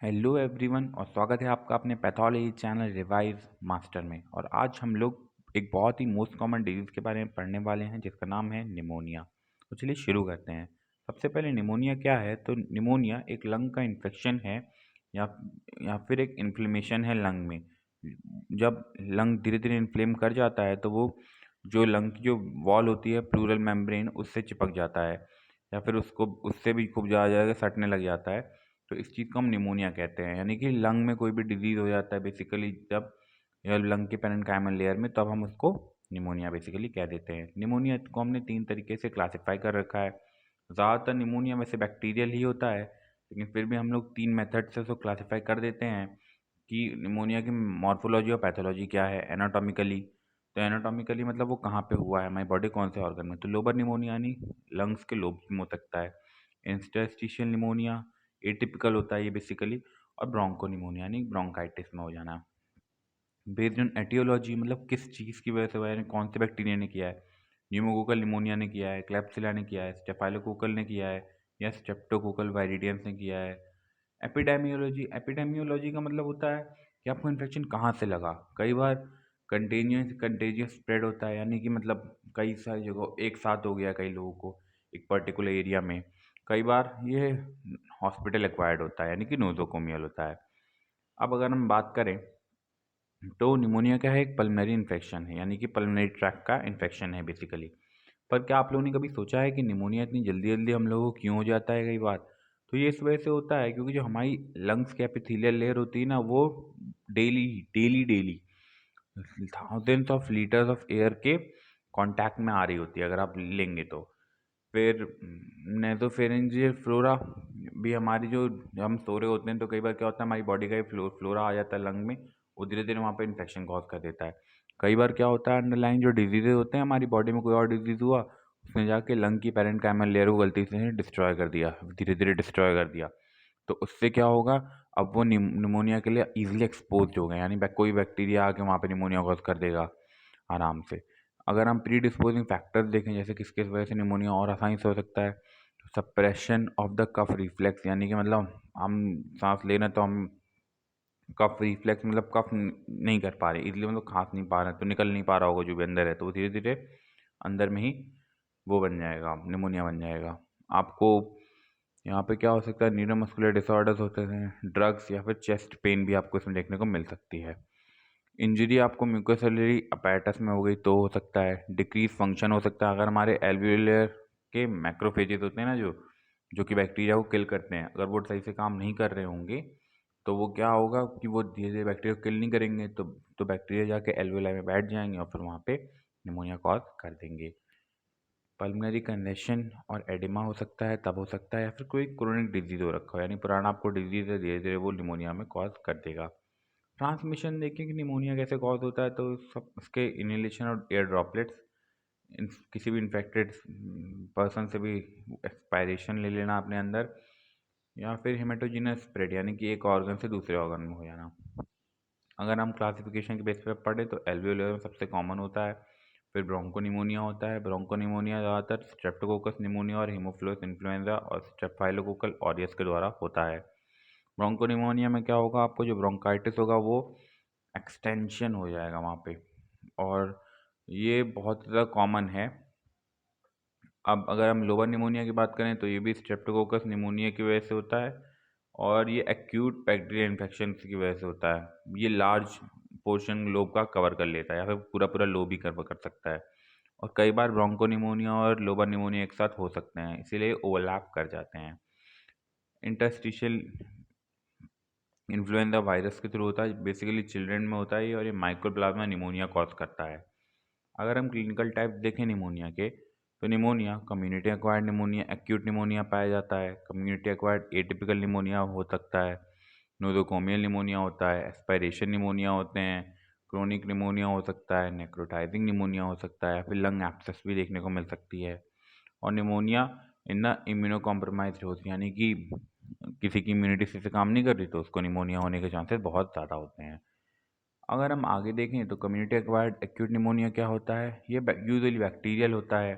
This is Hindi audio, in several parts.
हेलो एवरीवन और स्वागत है आपका अपने पैथोलॉजी चैनल रिवाइव मास्टर में। और आज हम लोग एक बहुत ही मोस्ट कॉमन डिजीज़ के बारे में पढ़ने वाले हैं जिसका नाम है निमोनिया। तो चलिए शुरू करते हैं। सबसे पहले निमोनिया क्या है? तो निमोनिया एक लंग का इन्फेक्शन है या या फिर एक इन्फ्लेमेशन है लंग में। जब लंग धीरे धीरे इन्फ्लेम कर जाता है तो वो जो लंग की जो वॉल होती है प्लूरल मेम्ब्रेन उससे चिपक जाता है या फिर उसको उससे भी खूब ज़्यादा सटने लग जाता है। तो इस चीज़ को हम निमोनिया कहते हैं। यानी कि लंग में कोई भी डिजीज़ हो जाता है बेसिकली जब या लंग के पेरेन्काइमल लेयर में, तब हम उसको निमोनिया बेसिकली कह देते हैं। निमोनिया को हमने 3 तरीके से क्लासिफाई कर रखा है। ज़्यादातर निमोनिया वैसे बैक्टीरियल ही होता है, लेकिन फिर भी हम लोग 3 मेथड से उसको क्लासिफाई कर देते हैं कि निमोनिया की मॉर्फोलॉजी और पैथोलॉजी क्या है एनाटॉमिकली। तो एनाटॉमिकली मतलब वो कहाँ पे हुआ है, हमारी बॉडी कौन से ऑर्गन में। तो लोबर निमोनिया यानी लंग्स के लोब में हो सकता है। इंटरस्टिशियल निमोनिया एटिपिकल होता है ये बेसिकली। और ब्रोंको निमोनिया यानी ब्रोंकाइटिस में हो जाना। बेस्ड ऑन एटियोलॉजी मतलब किस चीज़ की वजह से हुआ है, यानी कौन से बैक्टीरिया ने किया है। न्यूमोकोकल निमोनिया ने किया है, क्लेप्सिला ने किया है, स्टेफाइलोकोकल ने किया है, या स्ट्रेप्टोकोकल वाइरिडियंस ने किया है। एपिडेमियोलॉजी एपिडेमियोलॉजी का मतलब होता है कि आपको इन्फेक्शन कहाँ से लगा। कई बार कंटेजियस स्प्रेड होता है, यानी कि मतलब कई सारी जगह एक साथ हो गया कई लोगों को एक पर्टिकुलर एरिया में। कई बार ये हॉस्पिटल एक्वायर्ड होता है, यानी कि नोज़ोकोमियल होता है। अब अगर हम बात करें तो निमोनिया क्या है, एक पल्मोनरी इन्फेक्शन है, यानी कि पल्मोनरी ट्रैक्ट का इन्फेक्शन है बेसिकली। पर क्या आप लोगों ने कभी सोचा है कि निमोनिया इतनी जल्दी जल्दी हम लोगों को क्यों हो जाता है कई बार? तो ये इस वजह से होता है क्योंकि जो हमारी लंग्स की एपिथेलियल लेयर होती है ना, वो daily daily daily thousands of litres of air के कांटेक्ट में आ रही होती है अगर आप लेंगे तो। फिर नेसोफेरेंजियल फ्लोरा भी हमारी जो हम सो रहे होते हैं तो कई बार क्या होता है, हमारी बॉडी का फ्लोरा आ जाता है लंग में, वो धीरे धीरे वहाँ पे इन्फेक्शन कॉज कर देता है। कई बार क्या होता है, अंडरलाइन जो डिजीजेज होते हैं हमारी बॉडी में, कोई और डिजीज हुआ उसने जाके लंग की पेरेन्काइमल लेयर को गलती से डिस्ट्रॉय कर दिया, धीरे धीरे डिस्ट्रॉय कर दिया। तो उससे क्या होगा, अब वो निमोनिया के लिए इजीली एक्सपोज हो गए, यानी कोई बैक्टीरिया आके वहाँ पे निमोनिया कॉज कर देगा आराम से। अगर हम प्री डिस्पोजिंग फैक्टर्स देखें जैसे किस किस वजह से निमोनिया और आसानी से हो सकता है, तो suppression of the cough reflex, यानी कि मतलब हम सांस लेना तो हम कफ रिफ्लेक्स मतलब कफ नहीं कर पा रहे इजीली, मतलब खांस नहीं पा रहे तो निकल नहीं पा रहा होगा जो भी अंदर है, तो वो धीरे धीरे अंदर में ही वो बन जाएगा, निमोनिया बन जाएगा। आपको यहाँ पे क्या हो सकता है, न्यूरोमस्कुलर डिसऑर्डर्स होते हैं, ड्रग्स या फिर चेस्ट पेन भी आपको इसमें देखने को मिल सकती है। इंजरी आपको म्यूकोसेलुलरी अपैरेटस में हो गई तो हो सकता है। डिक्रीज फंक्शन हो सकता है अगर हमारे एल्वियोलर के मैक्रोफेजेस होते हैं ना, जो जो कि बैक्टीरिया को किल करते हैं, अगर वो सही से काम नहीं कर रहे होंगे तो वो क्या होगा कि वो धीरे धीरे बैक्टीरिया को किल नहीं करेंगे, तो बैक्टीरिया जाके एल्वियोलाई में बैठ जाएंगे और फिर वहाँ पे निमोनिया कॉज कर देंगे। पल्मोनरी कंजेशन और एडिमा हो सकता है, तब हो सकता है, या फिर कोई क्रोनिक डिजीज हो रखा हो, यानी पुराना आपको डिजीज है, धीरे धीरे वो निमोनिया में कॉज कर देगा। ट्रांसमिशन देखें कि निमोनिया कैसे कॉज होता है, तो सब उसके इनहेलेशन और एयर ड्रॉपलेट्स, किसी भी इन्फेक्टेड पर्सन से भी एक्सपायरेशन ले लेना अपने अंदर, या फिर हेमेटोजिनस स्प्रेड, यानी कि एक ऑर्गन से दूसरे ऑर्गन में हो जाना। अगर हम क्लासिफिकेशन के बेस पर पढ़े तो एल्वियोलर में सबसे कॉमन होता है, फिर ब्रोंकोनिमोनिया होता है। ब्रोंकोनिमोनिया ज़्यादातर स्ट्रेप्टोकोकस निमोनिया और हीमोफ्लोस इन्फ्लुएंजा और स्टेफाइलोकोकल ऑरियस के द्वारा होता है। ब्रोंकोनिमोनिया में क्या होगा, आपको जो ब्रोंकाइटिस होगा वो एक्सटेंशन हो जाएगा वहाँ पे, और ये बहुत ज़्यादा कॉमन है। अब अगर हम लोअर निमोनिया की बात करें तो ये भी स्ट्रेप्टोकोकस निमोनिया की वजह से होता है, और ये एक्यूट बैक्टीरियल इन्फेक्शन की वजह से होता है। ये लार्ज पोर्शन लोब का कवर कर लेता है या फिर पूरा पूरा लोब ही कवर कर सकता है। और कई बार ब्रोंकोनिमोनिया और लोबर निमोनिया एक साथ हो सकते हैं, इसीलिए ओवरलैप कर जाते हैं। इंटरस्टिशियल इन्फ्लुएंजा वायरस के थ्रू होता है, बेसिकली चिल्ड्रन में होता है ये, और ये माइक्रोप्लाज्मा निमोनिया कॉज करता है। अगर हम क्लिनिकल टाइप देखें निमोनिया के, तो pneumonia community acquired pneumonia, acute pneumonia पाया जाता है। कम्युनिटी एक्वायर्ड एटिपिकल निमोनिया हो सकता है, नोज़ोकोमियल निमोनिया होता है, एस्पायरेशन निमोनिया होते हैं, क्रोनिक निमोनिया हो सकता है, नेक्रोटाइजिंग निमोनिया हो सकता है, फिर लंग एब्सेस भी देखने को मिल सकती है। और pneumonia in the immuno compromise होती है, यानी कि किसी की इम्यूनिटी सही से काम नहीं कर रही तो उसको निमोनिया होने के चांसेस बहुत ज़्यादा होते हैं। अगर हम आगे देखें तो कम्युनिटी एक्वायर्ड एक्यूट निमोनिया क्या होता है, ये यूजुअली बैक्टीरियल होता है,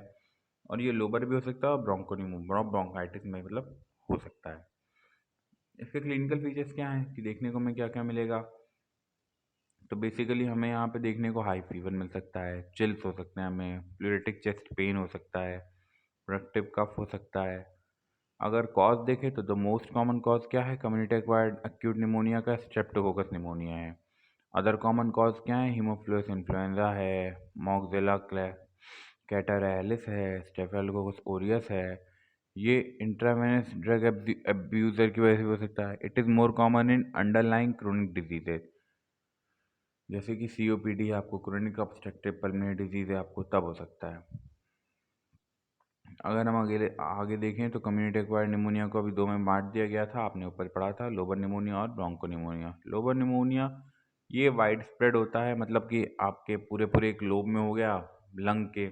और ये लोबर भी हो सकता है और ब्रोंकाइटिस में मतलब हो सकता है। इसके क्लिनिकल फीचर्स क्या हैं कि देखने को हमें क्या क्या मिलेगा। तो बेसिकली हमें यहाँ पे देखने को हाई फीवर मिल सकता है, चिल्स हो सकते हैं, हमें प्लूरेटिक चेस्ट पेन हो सकता है, प्रोडक्टिव कफ हो सकता है। अगर कॉज देखें तो द मोस्ट कॉमन कॉज क्या है कम्युनिटी एक्वायर्ड एक्यूट निमोनिया का, स्ट्रेप्टोकोकस निमोनिया है। अदर कॉमन कॉज क्या है, हीमोफ्लुअस इन्फ्लुएंजा है, मॉक्सिला कैटारालिस है, स्टेफिलोकोकस ओरियस है। ये इंट्रावेनस ड्रग अब्यूजर की वजह से हो सकता है। It is more common in underlying chronic diseases, जैसे कि COPD है आपको, क्रोनिक ऑब्स्ट्रक्टिव पल्मोनरी डिजीज है आपको, तब हो सकता है। अगर हम आगे आगे देखें तो कम्युनिटी एक्वायर्ड निमोनिया को अभी दो में बांट दिया गया था, आपने ऊपर पढ़ा था, लोबर निमोनिया और ब्रोंको निमोनिया। लोबर निमोनिया ये वाइड स्प्रेड होता है, मतलब कि आपके पूरे पूरे एक लोब में हो गया लंग के,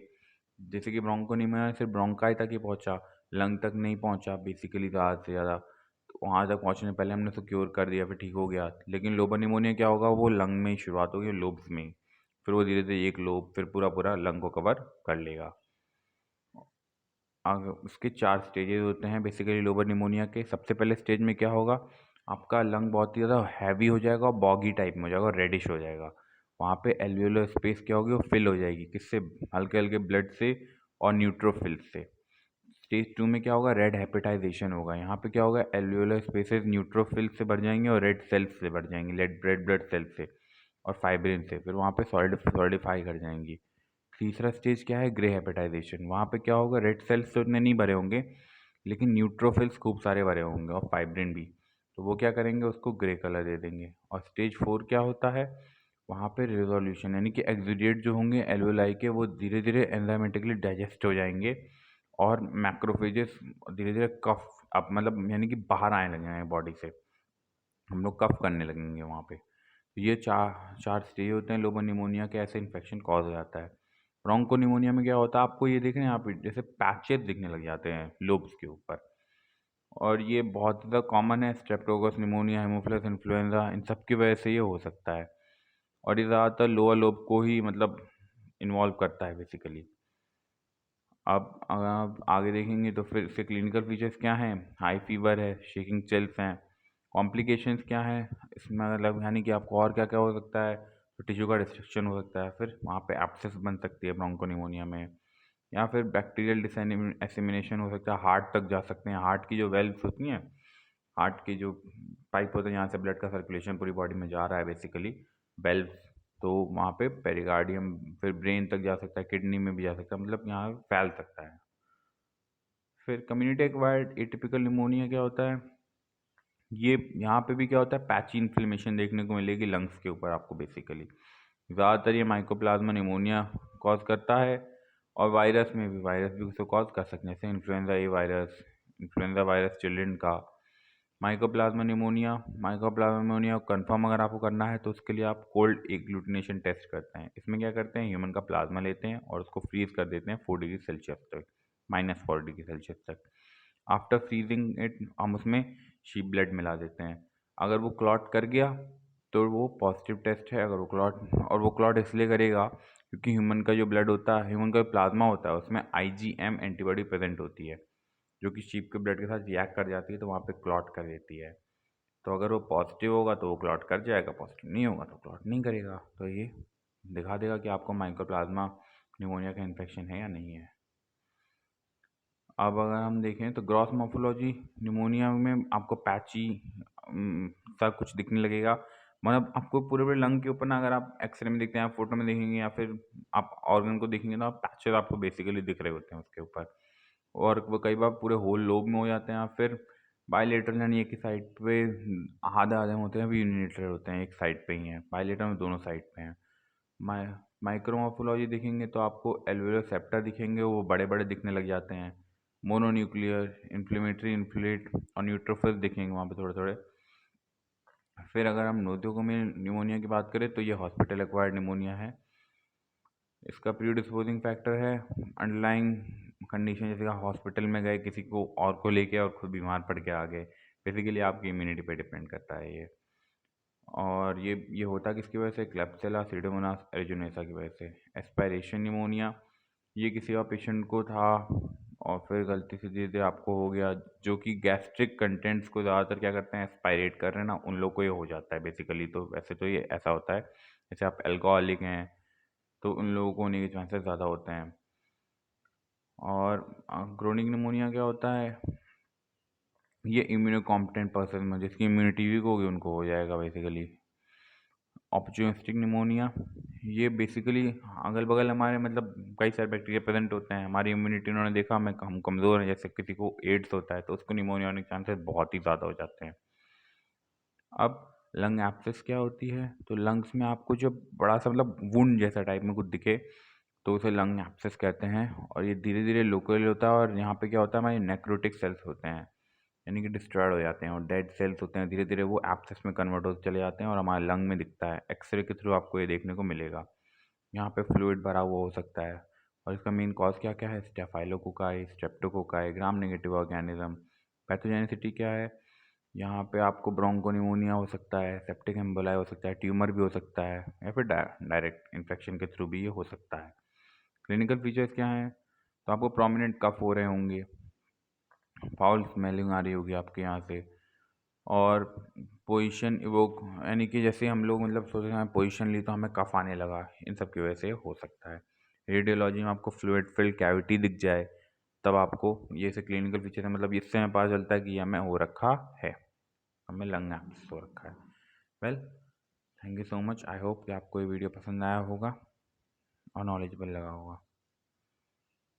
जैसे कि ब्रोंको निमोनिया सिर्फ ब्रोंकाई तक ही पहुंचा, लंग तक नहीं पहुंचा बेसिकली ज़्यादा से ज़्यादा। तो वहाँ तक पहुँचने पहले हमने उसको क्योर कर दिया, फिर ठीक हो गया। लेकिन लोबर निमोनिया क्या होगा, वो लंग में ही शुरुआत होगी, लोब्स में ही, फिर वो धीरे धीरे एक लोब फिर पूरा पूरा लंग को कवर कर लेगा। उसके 4 स्टेजेस होते हैं बेसिकली लोबर निमोनिया के। सबसे पहले स्टेज में क्या होगा, आपका लंग बहुत ही ज़्यादा हैवी हो जाएगा और बॉगी टाइप में हो जाएगा और रेडिश हो जाएगा। वहाँ पे एल्वियोलर स्पेस क्या होगी, वो फिल हो जाएगी, किससे, हल्के हल्के ब्लड से और न्यूट्रोफिल्स से। स्टेज 2 में क्या होगा, रेड हेपेटाइजेशन होगा। यहाँ पे क्या होगा, एल्वियोलर स्पेसेस न्यूट्रोफिल से भर जाएंगे और रेड सेल्स से भर जाएंगी, रेड ब्लड सेल्स से और फाइब्रिन से, फिर वहाँ पे सॉलिडिफाई कर जाएंगी। तीसरा स्टेज क्या है, ग्रे हेपेटाइजेशन। वहाँ पे क्या होगा, रेड सेल्स तो इतने नहीं भरे होंगे लेकिन न्यूट्रोफिल्स खूब सारे भरे होंगे और फाइब्रिन भी, तो वो क्या करेंगे, उसको ग्रे कलर दे देंगे। और स्टेज 4 क्या होता है, वहाँ पे रिजोल्यूशन, यानी कि एक्सुडेट जो होंगे एल्वेलाई के, वो धीरे धीरे एंजाइमेटिकली डाइजेस्ट हो जाएंगे और मैक्रोफेजेस धीरे धीरे कफ अब मतलब यानी कि बाहर आने लगेंगे बॉडी से, हम लोग कफ करने लगेंगे वहाँ पे। तो ये चार चार स्टेज होते हैं लोबर निमोनिया के, ऐसे इन्फेक्शन कॉज हो जाता है। ब्रोंको निमोनिया में क्या होता है, आपको ये देख रहे हैं आप, जैसे पैचेस दिखने लग जाते हैं लोब्स के ऊपर, और ये बहुत ज़्यादा कॉमन है। स्ट्रेप्टोकोकस निमोनिया, हेमोफिलस इन्फ्लुएंजा, इन सब की वजह से ये हो सकता है, और ये ज़्यादातर लोअर लोब को ही मतलब इन्वॉल्व करता है बेसिकली। अब अगर आप आगे देखेंगे तो फिर इसके क्लिनिकल फीचर्स क्या हैं, हाई फीवर है, शेकिंग चिल्स हैं। कॉम्प्लिकेशंस क्या हैं इसमें, मतलब यानी कि आपको और क्या क्या हो सकता है, तो टिश्यू का डिस्ट्रक्शन हो सकता है, फिर वहाँ पे एब्सेस बन सकती है ब्रोंकोनिमोनिया में, या फिर बैक्टीरियल डिसएमिनेशन हो सकता है, हार्ट तक जा सकते हैं। हार्ट की जो वेल्व्स होती हैं, हार्ट की जो पाइप होते हैं जहाँ से ब्लड का सर्कुलेशन पूरी बॉडी में जा रहा है बेसिकली, वेल्व्स, तो वहाँ पे पेरिकार्डियम, फिर ब्रेन तक जा सकता है, किडनी में भी जा सकता है, मतलब यहाँ फैल सकता है। फिर कम्युनिटी एक्वायर्ड एटिपिकल निमोनिया क्या होता है, ये यहाँ पे भी क्या होता है, पैची इन्फ्लेमेशन देखने को मिलेगी लंग्स के ऊपर आपको बेसिकली। ज़्यादातर ये माइकोप्लाज्मा निमोनिया कॉज करता है, और वायरस भी उसे कॉज कर सकते हैं, जैसे इन्फ्लुएंजा वायरस चिल्ड्रन का। माइकोप्लाज्मा निमोनिया कंफर्म अगर आपको करना है तो उसके लिए आप कोल्ड एग्लूटिनेशन टेस्ट करते हैं। इसमें क्या करते हैं, ह्यूमन का प्लाज्मा लेते हैं और उसको फ्रीज कर देते हैं 4 डिग्री सेल्सियस तक, -4 डिग्री सेल्सियस तक। आफ्टर फ्रीजिंग इट हम उसमें शीप ब्लड मिला देते हैं। अगर वो क्लॉट कर गया तो वो पॉजिटिव टेस्ट है। अगर वो क्लॉट इसलिए करेगा क्योंकि ह्यूमन का जो ब्लड होता है, ह्यूमन का प्लाज्मा होता है, उसमें IgM एंटीबॉडी प्रेजेंट होती है, जो कि शीप के ब्लड के साथ रिएक्ट कर जाती है, तो वहाँ पे क्लॉट कर देती है। तो अगर वो पॉजिटिव होगा तो वो क्लॉट कर जाएगा, पॉजिटिव नहीं होगा तो क्लॉट नहीं करेगा। तो ये दिखा देगा कि आपको माइकोप्लाज्मा निमोनिया का इन्फेक्शन है या नहीं है। अब अगर हम देखें तो ग्रॉस मॉर्फोलॉजी निमोनिया में आपको पैची सा कुछ दिखने लगेगा, मतलब आपको पूरे पूरे लंग के ऊपर ना, अगर आप एक्सरे में देखते हैं, आप फोटो में देखेंगे या फिर आप ऑर्गन को देखेंगे, तो आप पैचेस आपको बेसिकली दिख रहे होते हैं उसके ऊपर। और वो कई बार पूरे होल लोब में हो जाते हैं, या फिर बायलेटरल, यानी एक ही साइड पे आधे आधे होते हैं, अभी यूनिलेटरल होते हैं, एक साइड पे ही हैं। बायलेटरल में दोनों साइड पे हैं। माइ माइक्रोमॉर्फोलॉजी देखेंगे तो आपको एल्वेओलर सेप्टा दिखेंगे, वो बड़े बड़े दिखने लग जाते हैं। मोनोन्यूक्लियर इन्फ्लेमेटरी इन्फ्लेट और न्यूट्रोफिल्स दिखेंगे वहाँ पे थोड़े थोड़े। फिर अगर हम नोज़ोकोमियल निमोनिया की बात करें तो ये हॉस्पिटल एक्वायर्ड निमोनिया है। इसका प्रीडिस्पोजिंग फैक्टर है अंडरलाइंग कंडीशन, जैसे आप हॉस्पिटल में गए, किसी को और को लेके और खुद बीमार पड़ के आ गए, बेसिकली आपकी इम्यूनिटी पे डिपेंड करता है ये। और ये होता किसकी वजह से, क्लेप्सिला सीडोमोनास एरिजिनोसा की वजह से। एस्पायरेशन निमोनिया, ये किसी और पेशेंट को था और फिर गलती से धीरे धीरे आपको हो गया, जो कि गैस्ट्रिक कंटेंट्स को ज़्यादातर क्या करते हैं, एस्पायरेट कर रहे हैं ना, उन लोग को ये हो जाता है बेसिकली। तो वैसे तो ये ऐसा होता है, जैसे आप अल्कोहलिक हैं तो उन लोगों को होने के चांसेस ज़्यादा होते हैं। और क्रोनिक निमोनिया क्या होता है, ये इम्यूनो कॉम्पिटेंट पर्सन में जिसकी इम्यूनिटी वीक होगी उनको हो जाएगा बेसिकली। ऑपर्चुनिस्टिक निमोनिया, ये बेसिकली अगल बगल हमारे मतलब कई सारे बैक्टीरिया प्रेजेंट होते हैं, हमारी इम्यूनिटी उन्होंने देखा हम कमज़ोर हैं, जैसे किसी को एड्स होता है तो उसको निमोनिया होने के चांसेस बहुत ही ज़्यादा हो जाते हैं। अब लंग एब्सेस क्या होती है, तो लंग्स में आपको जब बड़ा सा मतलब वुंड जैसा टाइप में कुछ दिखे तो उसे लंग एब्सेस कहते हैं। और ये धीरे धीरे लोकल होता है, और यहाँ पे क्या होता है, हमारे नेक्रोटिक सेल्स होते हैं, यानी कि डिस्ट्रॉयड हो जाते हैं, और डेड सेल्स होते हैं, धीरे धीरे वो एब्सेस में कन्वर्ट होते चले जाते हैं और हमारे लंग में दिखता है। एक्सरे के थ्रू आपको ये देखने को मिलेगा। यहाँ पे फ्लूइड भरा हुआ हो सकता है, और इसका मेन कॉज क्या क्या है, staphylococci, streptococci, gram negative organism. Pathogenicity क्या है, यहाँ पे आपको ब्रोंकोनिमोनिया हो सकता है, सेप्टिक एम्बोलाई हो सकता है, ट्यूमर भी हो सकता है, या फिर डायरेक्ट इन्फेक्शन के थ्रू भी ये हो सकता है। क्लिनिकल फीचर्स क्या हैं, तो आपको प्रोमिनेंट कफ हो रहे होंगे, फाउल स्मेलिंग आ रही होगी आपके यहाँ से, और पोजीशन इवोक, यानी कि जैसे हम लोग मतलब सोच रहे हैं पोजीशन ली तो हमें कफ आने लगा, इन सब की वजह से हो सकता है। रेडियोलॉजी में आपको फ्लूइड फिल्ड कैविटी दिख जाए, तब आपको ये से क्लिनिकल फीचर है, मतलब इससे हमें पता चलता है कि हमें हो रखा है, हमें लंग एब्सेस हो रखा है। Well, thank you so much. I hope कि आपको ये वीडियो पसंद आया होगा और नॉलेजेबल लगा होगा।